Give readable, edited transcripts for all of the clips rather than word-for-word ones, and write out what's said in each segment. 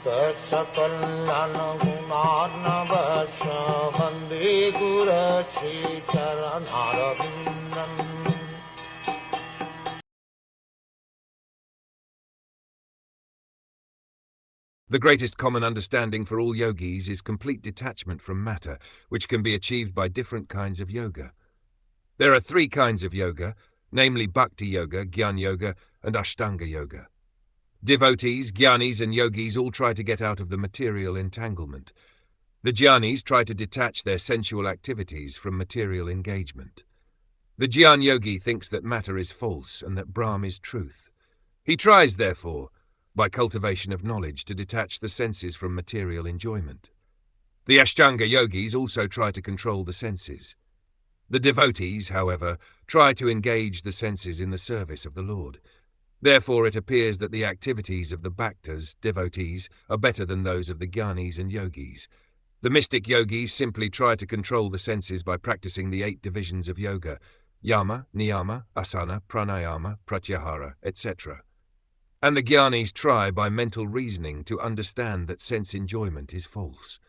Saksakallan gunarnavasya Vande Guru Sri Charanarvindam. The greatest common understanding for all yogis is complete detachment from matter, which can be achieved by different kinds of yoga. There are 3 kinds of yoga, namely Bhakti Yoga, Jnana Yoga, and Ashtanga Yoga. Devotees, jnanis, and yogis all try to get out of the material entanglement. The jnanis try to detach their sensual activities from material engagement. The jnana yogi thinks that matter is false and that Brahm is truth. He tries, therefore, by cultivation of knowledge, to detach the senses from material enjoyment. The Ashtanga yogis also try to control the senses. The devotees, however, try to engage the senses in the service of the Lord. Therefore it appears that the activities of the bhaktas, devotees, are better than those of the jnanis and yogis. The mystic yogis simply try to control the senses by practicing the 8 divisions of yoga: yama, niyama, asana, pranayama, pratyahara, etc. And the jnanis try by mental reasoning to understand that sense enjoyment is false.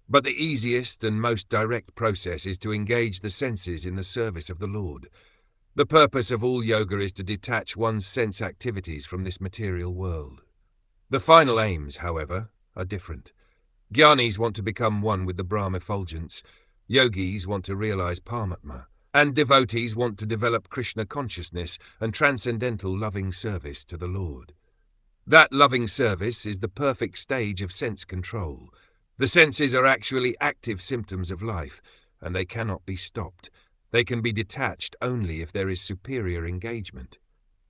But the easiest and most direct process is to engage the senses in the service of the Lord. The purpose of all yoga is to detach one's sense activities from this material world. The final aims, however, are different. Jnanis want to become one with the Brahma effulgence, yogis want to realize Paramatma, and devotees want to develop Krishna consciousness and transcendental loving service to the Lord. That loving service is the perfect stage of sense control. The senses are actually active symptoms of life, and they cannot be stopped. They can be detached only if there is superior engagement.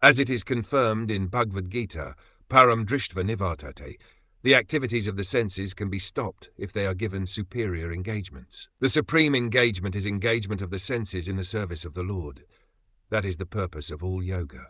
As it is confirmed in Bhagavad Gita, Param Drishtva Nivartate, the activities of the senses can be stopped if they are given superior engagements. The supreme engagement is engagement of the senses in the service of the Lord. That is the purpose of all yoga.